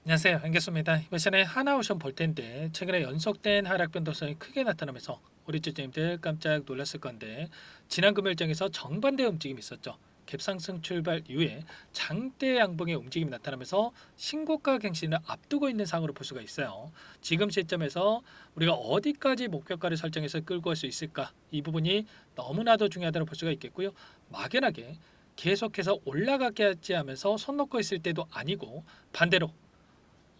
안녕하세요. 반갑습니다. 이번 시간에 하나오션 볼 텐데 최근에 연속된 하락 변동성이 크게 나타나면서 우리 주주님들 깜짝 놀랐을 건데 지난 금요일장에서 정반대 움직임이 있었죠. 갭상승 출발 이후에 장대 양봉의 움직임이 나타나면서 신고가 갱신을 앞두고 있는 상황으로 볼 수가 있어요. 지금 시점에서 우리가 어디까지 목표가를 설정해서 끌고 갈 수 있을까? 이 부분이 너무나도 중요하다고 볼 수가 있겠고요. 막연하게 계속해서 올라가게 하지 하면서 손 놓고 있을 때도 아니고 반대로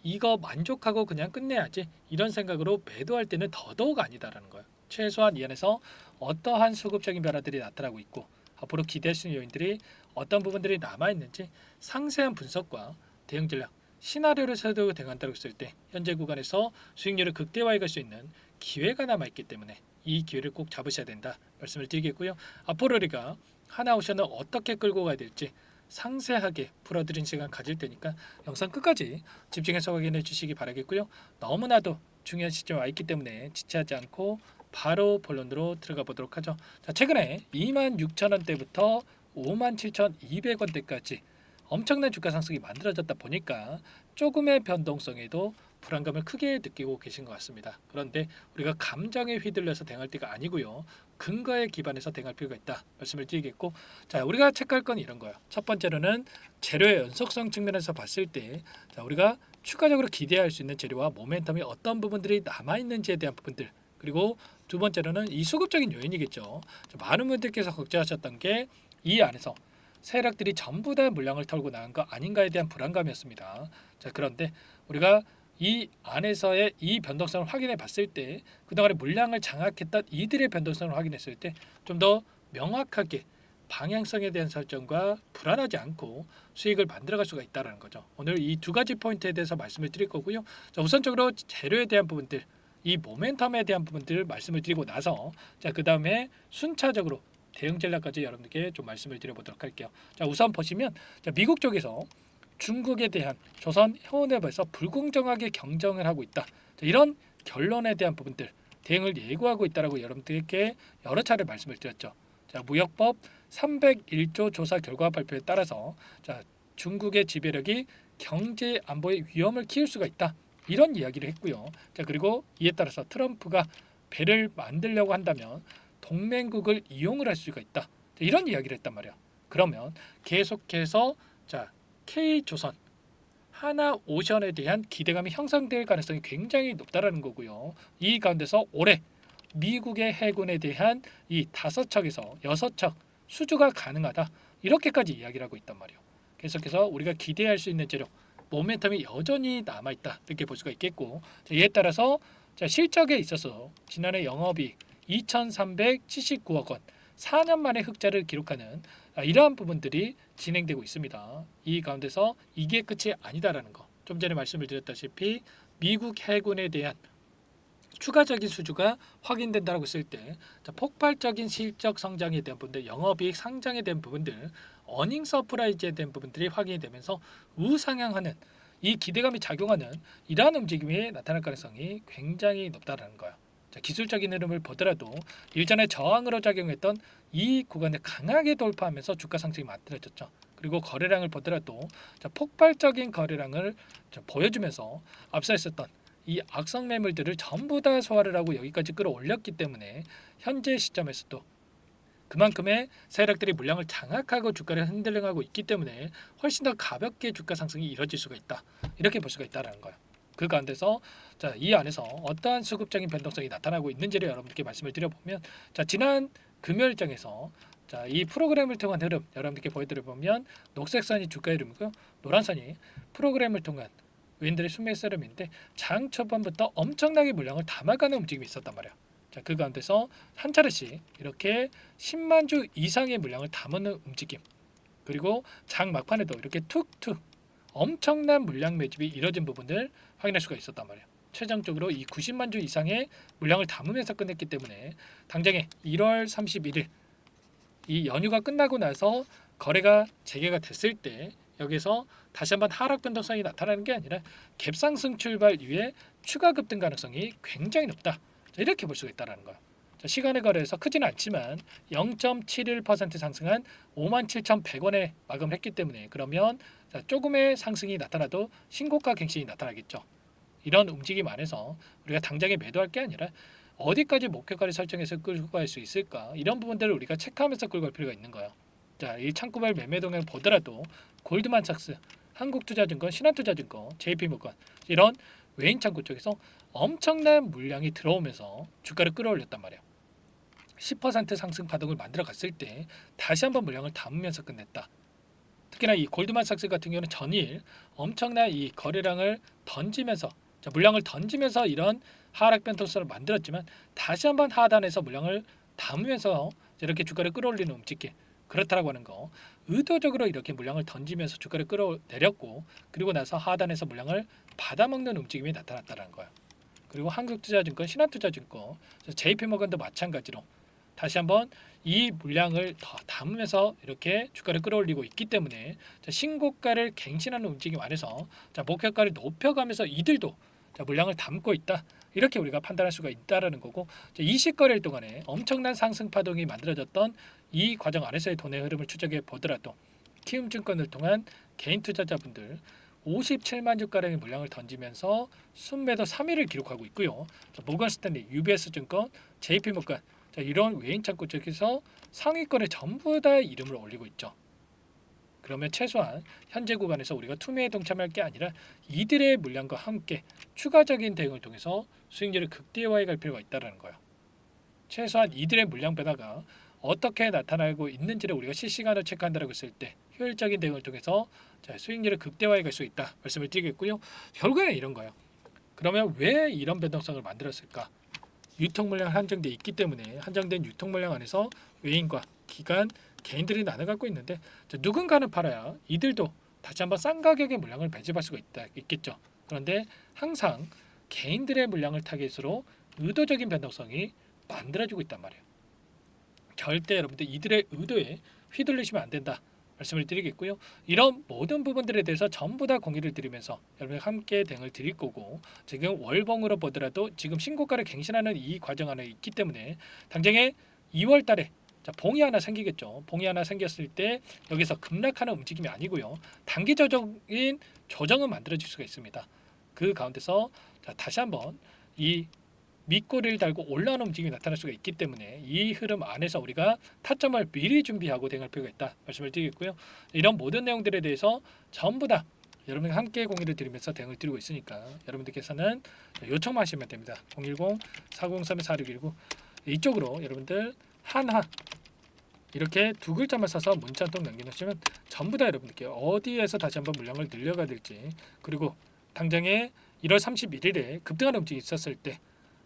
이거 만족하고 그냥 끝내야지 이런 생각으로 매도할 때는 더더욱 아니다라는 거예요. 최소한 이 안에서 어떠한 수급적인 변화들이 나타나고 있고 앞으로 기대할 수 있는 요인들이 어떤 부분들이 남아있는지 상세한 분석과 대응 전략, 시나리오를 세우고 대응한다고 했을 때 현재 구간에서 수익률을 극대화해 갈 수 있는 기회가 남아있기 때문에 이 기회를 꼭 잡으셔야 된다 말씀을 드리겠고요. 앞으로 우리가 하나오션을 어떻게 끌고 가야 될지 상세하게 풀어드린 시간 가질 테니까 영상 끝까지 집중해서 확인해 주시기 바라겠고요. 너무나도 중요한 시점에 와 있기 때문에 지체하지 않고 바로 본론으로 들어가 보도록 하죠. 자, 최근에 26,000원대부터 57,200원대까지 엄청난 주가 상승이 만들어졌다 보니까 조금의 변동성에도 불안감을 크게 느끼고 계신 것 같습니다. 그런데 우리가 감정에 휘둘려서 대응할 때가 아니고요. 근거에 기반해서 대응할 필요가 있다 말씀을 드리겠고, 자, 우리가 체크할 건 이런 거예요. 첫 번째로는 재료의 연속성 측면에서 봤을 때, 자, 우리가 추가적으로 기대할 수 있는 재료와 모멘텀이 어떤 부분들이 남아 있는지에 대한 부분들, 그리고 두 번째로는 이 수급적인 요인이겠죠. 많은 분들께서 걱정하셨던 게 이 안에서 세력들이 전부 다 물량을 털고 나간 거 아닌가에 대한 불안감이었습니다. 자, 그런데 우리가 이 안에서의 이 변동성을 확인해 봤을 때 그동안에 물량을 장악했던 이들의 변동성을 확인했을 때 좀 더 명확하게 방향성에 대한 설정과 불안하지 않고 수익을 만들어갈 수가 있다는 거죠. 오늘 이 두 가지 포인트에 대해서 말씀을 드릴 거고요. 자, 우선적으로 재료에 대한 부분들, 이 모멘텀에 대한 부분들을 말씀을 드리고 나서 그 다음에 순차적으로 대응 전략까지 여러분들께 좀 말씀을 드려보도록 할게요. 자, 우선 보시면 미국 쪽에서 중국에 대한 조선 해운업에서 불공정하게 경쟁을 하고 있다. 자, 이런 결론에 대한 부분들 대응을 예고하고 있다라고 여러분들께 여러 차례 말씀을 드렸죠. 자, 무역법 301조 조사 결과 발표에 따라서 중국의 지배력이 경제 안보의 위험을 키울 수가 있다. 이런 이야기를 했고요. 자, 그리고 이에 따라서 트럼프가 배를 만들려고 한다면 동맹국을 이용을 할 수가 있다. 자, 이런 이야기를 했단 말이야. 그러면 계속해서 K조선, 하나오션에 대한 기대감이 형성될 가능성이 굉장히 높다라는 거고요. 이 가운데서 올해 미국의 해군에 대한 이 5척에서 6척 수주가 가능하다. 이렇게까지 이야기를 하고 있단 말이에요. 계속해서 우리가 기대할 수 있는 재료, 모멘텀이 여전히 남아있다. 이렇게 볼 수가 있겠고, 이에 따라서 실적에 있어서 지난해 영업이익 2,379억 원, 4년 만에 흑자를 기록하는 이러한 부분들이 진행되고 있습니다. 이 가운데서 이게 끝이 아니다라는 거. 좀 전에 말씀을 드렸다시피 미국 해군에 대한 추가적인 수주가 확인된다고 했을 때 폭발적인 실적 성장에 대한 부분들, 영업이익 상장에 대한 부분들, 어닝 서프라이즈에 대한 부분들이 확인이 되면서 우상향하는 이 기대감이 작용하는 이러한 움직임이 나타날 가능성이 굉장히 높다는 거예요. 기술적인 흐름을 보더라도 일전에 저항으로 작용했던 이 구간을 강하게 돌파하면서 주가 상승이 만들어졌죠. 그리고 거래량을 보더라도 폭발적인 거래량을 보여주면서 앞서 있었던 이 악성 매물들을 전부 다 소화를 하고 여기까지 끌어올렸기 때문에 현재 시점에서도 그만큼의 세력들이 물량을 장악하고 주가를 흔들링하고 있기 때문에 훨씬 더 가볍게 주가 상승이 이뤄질 수가 있다. 이렇게 볼 수가 있다는 거예요. 그 가운데서 이 안에서 어떠한 수급적인 변동성이 나타나고 있는지를 여러분들께 말씀을 드려보면 지난 금요일장에서 이 프로그램을 통한 흐름 여러분들께 보여드려보면 녹색 선이 주가 흐름이고요. 노란 선이 프로그램을 통한 윈들의 순매 흐름인데 장 초반부터 엄청나게 물량을 담아가는 움직임이 있었단 말이야. 그 가운데서 한 차례씩 이렇게 10만 주 이상의 물량을 담는 움직임, 그리고 장 막판에도 이렇게 툭툭 엄청난 물량 매집이 이뤄진 부분을 확인할 수가 있었단 말이에요. 최종적으로 이 90만 주 이상의 물량을 담으면서 끝냈기 때문에 당장에 1월 31일 이 연휴가 끝나고 나서 거래가 재개가 됐을 때 여기서 다시 한번 하락 변동성이 나타나는 게 아니라 갭상승 출발 이후에 추가 급등 가능성이 굉장히 높다. 이렇게 볼 수가 있다는 거예요. 자, 시간의 거래에서 크지는 않지만 0.71% 상승한 57,100원에 마감을 했기 때문에 그러면 자, 조금의 상승이 나타나도 신고가 갱신이 나타나겠죠. 이런 움직임 안에서 우리가 당장에 매도할 게 아니라 어디까지 목표가를 설정해서 끌고 갈 수 있을까 이런 부분들을 우리가 체크하면서 끌고 갈 필요가 있는 거예요. 자, 이 창구별 매매 동향을 보더라도 골드만삭스, 한국투자증권, 신한투자증권, JP모건 이런 외인 창구 쪽에서 엄청난 물량이 들어오면서 주가를 끌어올렸단 말이에요. 10% 상승 파동을 만들어 갔을 때 다시 한번 물량을 담으면서 끝냈다. 특히나 이 골드만삭스 같은 경우는 전일 엄청난 이 거래량을 던지면서 자, 물량을 던지면서 이런 하락 변동성을 만들었지만 다시 한번 하단에서 물량을 담으면서 이렇게 주가를 끌어올리는 움직임 그렇다라고 하는 거 의도적으로 이렇게 물량을 던지면서 주가를 끌어내렸고 그리고 나서 하단에서 물량을 받아먹는 움직임이 나타났다는 거예요. 그리고 한국투자증권, 신한투자증권, JP모건도 마찬가지로 다시 한번 이 물량을 더 담으면서 이렇게 주가를 끌어올리고 있기 때문에 신고가를 갱신하는 움직임 안에서 목표가를 높여가면서 이들도 물량을 담고 있다. 이렇게 우리가 판단할 수가 있다라는 거고 이 시거래일 동안에 엄청난 상승 파동이 만들어졌던 이 과정 안에서의 돈의 흐름을 추적해 보더라도 키움증권을 통한 개인 투자자분들 57만 주가량의 물량을 던지면서 순매도 3위를 기록하고 있고요. 모건스탠리, UBS증권, JP모건 이런 외인 창구 쪽에서 상위권에 전부 다 이름을 올리고 있죠. 그러면 최소한 현재 구간에서 우리가 투매에 동참할 게 아니라 이들의 물량과 함께 추가적인 대응을 통해서 수익률을 극대화해 갈 필요가 있다는 거예요. 최소한 이들의 물량 변화가 어떻게 나타나고 있는지를 우리가 실시간으로 체크한다고 했을 때 효율적인 대응을 통해서 수익률을 극대화해 갈 수 있다 말씀을 드리겠고요. 결국에는 이런 거예요. 그러면 왜 이런 변동성을 만들었을까? 유통 물량 한정돼 있기 때문에 한정된 유통 물량 안에서 외인과 기관, 개인들이 나눠 갖고 있는데 누군가는 팔아야 이들도 다시 한번 싼 가격의 물량을 매집할 수가 있겠죠. 그런데 항상 개인들의 물량을 타겟으로 의도적인 변동성이 만들어지고 있단 말이에요. 절대 여러분들 이들의 의도에 휘둘리시면 안 된다 말씀을 드리겠고요. 이런 모든 부분들에 대해서 전부 다 공유를 드리면서 여러분 함께 대응을 드릴 거고 지금 월봉으로 보더라도 지금 신고가를 갱신하는 이 과정 안에 있기 때문에 당장에 2월 달에 봉이 하나 생기겠죠. 봉이 하나 생겼을 때 여기서 급락하는 움직임이 아니고요. 단기적인 조정은 만들어질 수가 있습니다. 그 가운데서 다시 한번 이 밑꼬리를 달고 올라오는 움직임이 나타날 수가 있기 때문에 이 흐름 안에서 우리가 타점을 미리 준비하고 대응할 필요가 있다 말씀을 드리겠고요. 이런 모든 내용들에 대해서 전부 다 여러분과 함께 공유를 드리면서 대응을 드리고 있으니까 여러분들께서는 요청만 하시면 됩니다. 010-403-4619 이쪽으로 여러분들 한하 이렇게 두 글자만 써서 문자 한 통 남겨놓으시면 전부 다 여러분들께 어디에서 다시 한번 물량을 늘려가야 될지 그리고 당장에 1월 31일에 급등하는 움직임이 있었을 때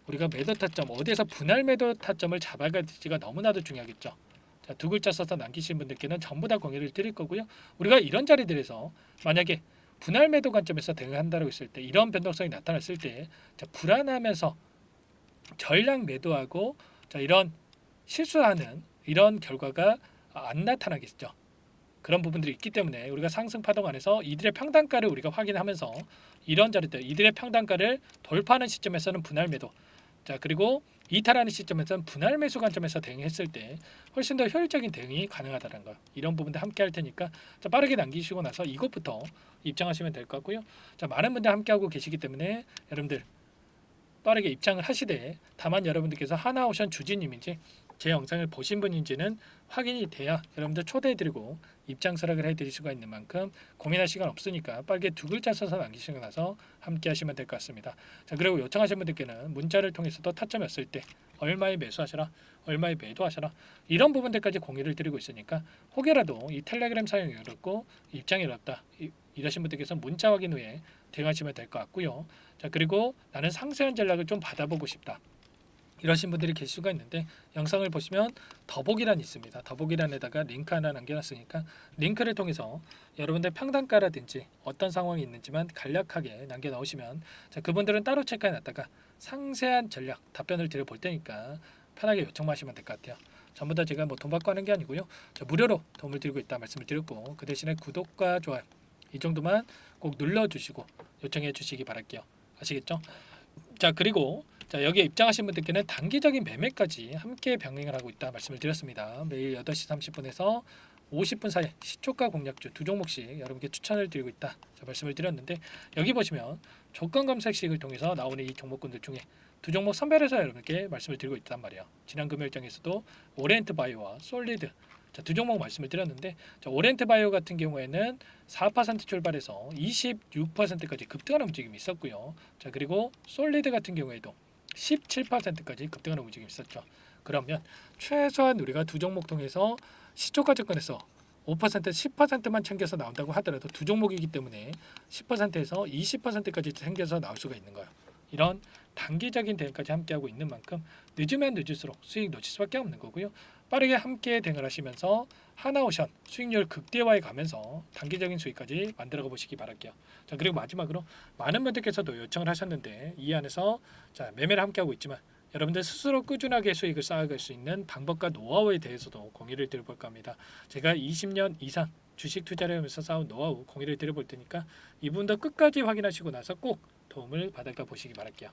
우리가 매도 타점 어디에서 분할 매도 타점을 잡아야 될지가 너무나도 중요하겠죠. 자, 두 글자 써서 남기신 분들께는 전부 다 공유를 드릴 거고요. 우리가 이런 자리들에서 만약에 분할 매도 관점에서 대응한다고 했을 때 이런 변동성이 나타났을 때 불안하면서 전량 매도하고 이런 실수하는 이런 결과가 안 나타나겠죠. 그런 부분들이 있기 때문에 우리가 상승 파동 안에서 이들의 평단가를 우리가 확인하면서 이런 자리들 이들의 평단가를 돌파하는 시점에서는 분할 매도 그리고 이탈하는 시점에서는 분할 매수 관점에서 대응했을 때 훨씬 더 효율적인 대응이 가능하다는 거 이런 부분들 함께 할 테니까 빠르게 남기시고 나서 이것부터 입장하시면 될 것 같고요. 많은 분들 함께 하고 계시기 때문에 여러분들 빠르게 입장을 하시되 다만 여러분들께서 하나오션 주진님인지 제 영상을 보신 분인지는 확인이 돼야 여러분들 초대해드리고 입장 서락을 해드릴 수가 있는 만큼 고민할 시간 없으니까 빠르게 두 글자 써서 남기시고 나서 함께 하시면 될 것 같습니다. 그리고 요청하신 분들께는 문자를 통해서도 타점이었을 때 얼마에 매수하셔라 얼마에 매도하셔라 이런 부분들까지 공유를 드리고 있으니까 혹여라도 이 텔레그램 사용이 어렵고 입장이 어렵다 이러신 분들께서 문자 확인 후에 대응하시면 될 것 같고요. 그리고 나는 상세한 전략을 좀 받아보고 싶다 이러신 분들이 계실 수가 있는데 영상을 보시면 더보기란이 있습니다. 더보기란에다가 링크 하나 남겨놨으니까 링크를 통해서 여러분들 평단가라든지 어떤 상황이 있는지만 간략하게 남겨놓으시면 그분들은 따로 체크해놨다가 상세한 전략 답변을 드려볼 테니까 편하게 요청만 하시면 될 것 같아요. 전부 다 제가 돈 받고 하는 게 아니고요. 무료로 도움을 드리고 있다 말씀을 드렸고 그 대신에 구독과 좋아요 이 정도만 꼭 눌러주시고 요청해 주시기 바랄게요. 아시겠죠? 그리고 자, 여기에 입장하신 분들께는 단기적인 매매까지 함께 병행을 하고 있다 말씀을 드렸습니다. 매일 8시 30분에서 50분 사이 시초가 공략주 두 종목씩 여러분께 추천을 드리고 있다. 자, 말씀을 드렸는데 여기 보시면 조건 검색식을 통해서 나오는 이 종목군들 중에 두 종목 선별해서 여러분께 말씀을 드리고 있단 말이에요. 지난 금요일장에서도 오리엔트 바이오와 솔리드 자, 두 종목 말씀을 드렸는데 자, 오리엔트 바이오 같은 경우에는 4% 출발해서 26%까지 급등하는 움직임이 있었고요. 자, 그리고 솔리드 같은 경우에도 17%까지 급등하는 움직임이 있었죠. 그러면 최소한 우리가 두 종목 통해서 시초가 접근해서 5% 10%만 챙겨서 나온다고 하더라도 두 종목이기 때문에 10%에서 20%까지 챙겨서 나올 수가 있는 거예요. 이런 단기적인 대응까지 함께하고 있는 만큼 늦으면 늦을수록 수익 놓칠 수밖에 없는 거고요. 빠르게 함께 대응을 하시면서 하나오션 수익률 극대화해 가면서 단기적인 수익까지 만들어 보시기 바랄게요. 자, 그리고 마지막으로 많은 분들께서도 요청을 하셨는데 이 안에서 자, 매매를 함께하고 있지만 여러분들 스스로 꾸준하게 수익을 쌓아갈 수 있는 방법과 노하우에 대해서도 공유를 드려볼까 합니다. 제가 20년 이상 주식 투자를 하면서 쌓은 노하우 공유를 드려볼 테니까 이 부분도 끝까지 확인하시고 나서 꼭 도움을 받아가 보시기 바랄게요.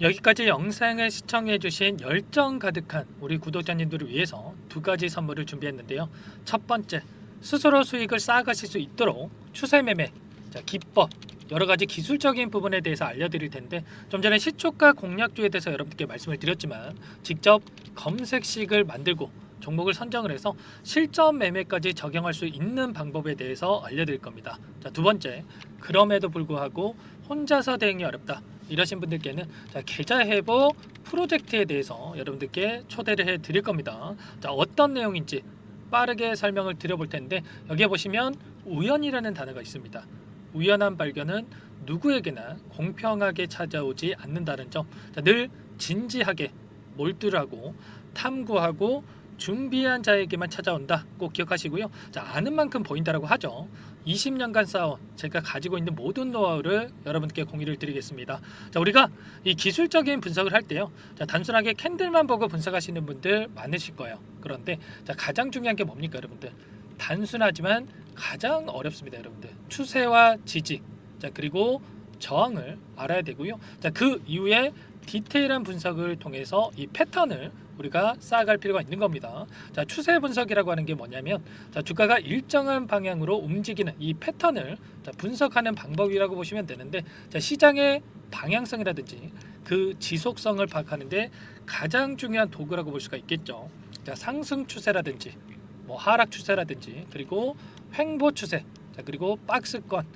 여기까지 영상을 시청해주신 열정 가득한 우리 구독자님들을 위해서 두 가지 선물을 준비했는데요. 첫 번째, 스스로 수익을 쌓아가실 수 있도록 추세 매매, 자, 기법, 여러 가지 기술적인 부분에 대해서 알려드릴 텐데 좀 전에 시초가 공략주에 대해서 여러분들께 말씀을 드렸지만 직접 검색식을 만들고 종목을 선정을 해서 실전 매매까지 적용할 수 있는 방법에 대해서 알려드릴 겁니다. 자, 두 번째, 그럼에도 불구하고 혼자서 대응이 어렵다 이러신 분들께는 자, 계좌 회복 프로젝트에 대해서 여러분들께 초대를 해 드릴 겁니다. 자, 어떤 내용인지 빠르게 설명을 드려볼 텐데 여기에 보시면 우연이라는 단어가 있습니다. 우연한 발견은 누구에게나 공평하게 찾아오지 않는다는 점, 자, 늘 진지하게 몰두하고 탐구하고 준비한 자에게만 찾아온다. 꼭 기억하시고요. 자, 아는 만큼 보인다라고 하죠. 20년간 쌓아온 제가 가지고 있는 모든 노하우를 여러분께 공유를 드리겠습니다. 자, 우리가 이 기술적인 분석을 할 때요. 자, 단순하게 캔들만 보고 분석하시는 분들 많으실 거예요. 그런데 자, 가장 중요한 게 뭡니까, 여러분들? 단순하지만 가장 어렵습니다, 여러분들. 추세와 지지, 자, 그리고 저항을 알아야 되고요. 자, 그 이후에 디테일한 분석을 통해서 이 패턴을 우리가 쌓아갈 필요가 있는 겁니다. 자, 추세 분석이라고 하는 게 뭐냐면 자, 주가가 일정한 방향으로 움직이는 이 패턴을 자, 분석하는 방법이라고 보시면 되는데 자, 시장의 방향성이라든지 그 지속성을 파악하는데 가장 중요한 도구라고 볼 수가 있겠죠. 자, 상승 추세라든지 뭐 하락 추세라든지 그리고 횡보 추세, 자, 그리고 박스권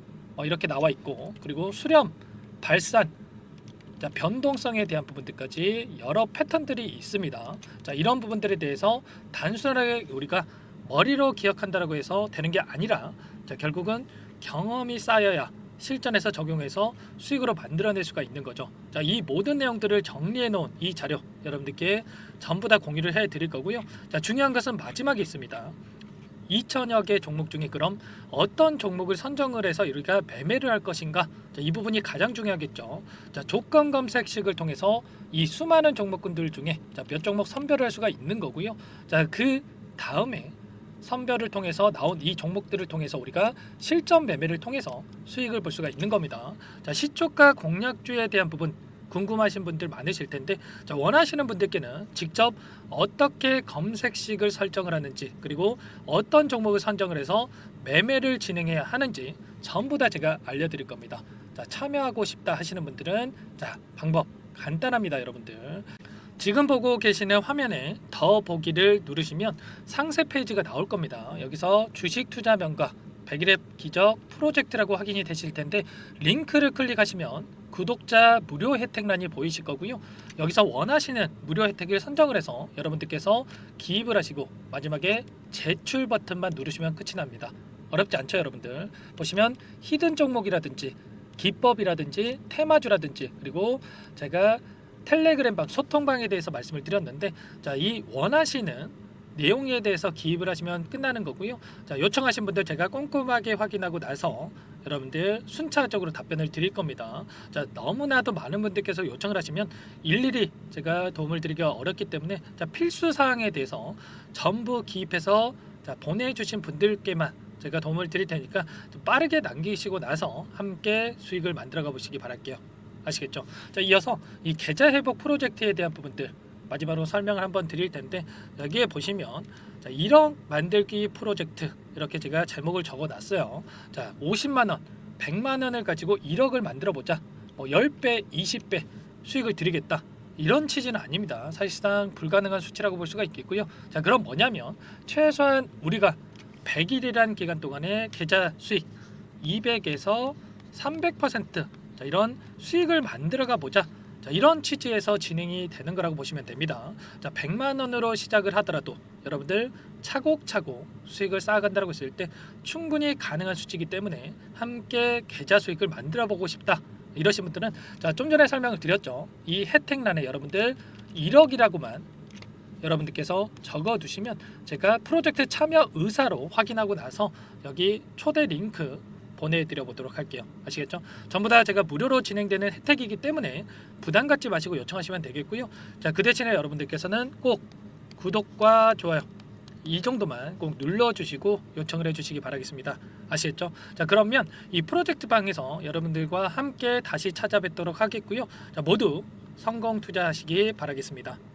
이렇게 나와 있고 그리고 수렴, 발산, 자, 변동성에 대한 부분들까지 여러 패턴들이 있습니다. 자, 이런 부분들에 대해서 단순하게 우리가 머리로 기억한다라고 해서 되는 게 아니라 자, 결국은 경험이 쌓여야 실전에서 적용해서 수익으로 만들어낼 수가 있는 거죠. 자, 이 모든 내용들을 정리해 놓은 이 자료 여러분들께 전부 다 공유를 해 드릴 거고요. 자, 중요한 것은 마지막에 있습니다. 2천여 개 종목 중에 그럼 어떤 종목을 선정을 해서 우리가 매매를 할 것인가? 자, 이 부분이 가장 중요하겠죠. 자, 조건 검색식을 통해서 이 수많은 종목군들 중에 자, 몇 종목 선별을 할 수가 있는 거고요. 자, 그 다음에 선별을 통해서 나온 이 종목들을 통해서 우리가 실전 매매를 통해서 수익을 볼 수가 있는 겁니다. 자, 시초가 공략주에 대한 부분 궁금하신 분들 많으실 텐데 자, 원하시는 분들께는 직접 어떻게 검색식을 설정을 하는지 그리고 어떤 종목을 선정을 해서 매매를 진행해야 하는지 전부 다 제가 알려드릴 겁니다. 자, 참여하고 싶다 하시는 분들은 자, 방법 간단합니다, 여러분들. 지금 보고 계시는 화면에 더 보기를 누르시면 상세 페이지가 나올 겁니다. 여기서 주식 투자 명가 100일의 기적 프로젝트라고 확인이 되실 텐데 링크를 클릭하시면 구독자 무료 혜택란이 보이실 거고요. 여기서 원하시는 무료 혜택을 선정을 해서 여러분들께서 기입을 하시고 마지막에 제출 버튼만 누르시면 끝이 납니다. 어렵지 않죠, 여러분들? 보시면 히든 종목이라든지 기법이라든지 테마주라든지 그리고 제가 텔레그램방 소통방에 대해서 말씀을 드렸는데 자, 이 원하시는 내용에 대해서 기입을 하시면 끝나는 거고요. 자, 요청하신 분들 제가 꼼꼼하게 확인하고 나서 여러분들 순차적으로 답변을 드릴 겁니다. 자, 너무나도 많은 분들께서 요청을 하시면 일일이 제가 도움을 드리기가 어렵기 때문에 자, 필수 사항에 대해서 전부 기입해서 자, 보내주신 분들께만 제가 도움을 드릴 테니까 좀 빠르게 남기시고 나서 함께 수익을 만들어가 보시기 바랄게요. 아시겠죠? 자, 이어서 이 계좌 회복 프로젝트에 대한 부분들 마지막으로 설명을 한번 드릴 텐데, 여기에 보시면 자, 1억 만들기 프로젝트 이렇게 제가 제목을 적어 놨어요. 자, 50만 원, 100만 원을 가지고 1억을 만들어 보자. 뭐 10배, 20배 수익을 드리겠다. 이런 취지는 아닙니다. 사실상 불가능한 수치라고 볼 수가 있겠고요. 자, 그럼 뭐냐면 최소한 우리가 100일이란 기간 동안에 계좌 수익 200에서 300% 자, 이런 수익을 만들어가 보자. 자, 이런 취지에서 진행이 되는 거라고 보시면 됩니다. 자, 100만 원으로 시작을 하더라도 여러분들 차곡차곡 수익을 쌓아간다고 했을 때 충분히 가능한 수치이기 때문에 함께 계좌 수익을 만들어 보고 싶다. 이러신 분들은 자, 좀 전에 설명을 드렸죠. 이 혜택란에 여러분들 1억이라고만 여러분들께서 적어 두시면 제가 프로젝트 참여 의사로 확인하고 나서 여기 초대 링크 보내드려 보도록 할게요. 아시겠죠? 전부 다 제가 무료로 진행되는 혜택이기 때문에 부담 갖지 마시고 요청하시면 되겠고요. 자, 그 대신에 여러분들께서는 꼭 구독과 좋아요 이 정도만 꼭 눌러주시고 요청을 해주시기 바라겠습니다. 아시겠죠? 자, 그러면 이 프로젝트 방에서 여러분들과 함께 다시 찾아뵙도록 하겠고요. 자, 모두 성공 투자하시기 바라겠습니다.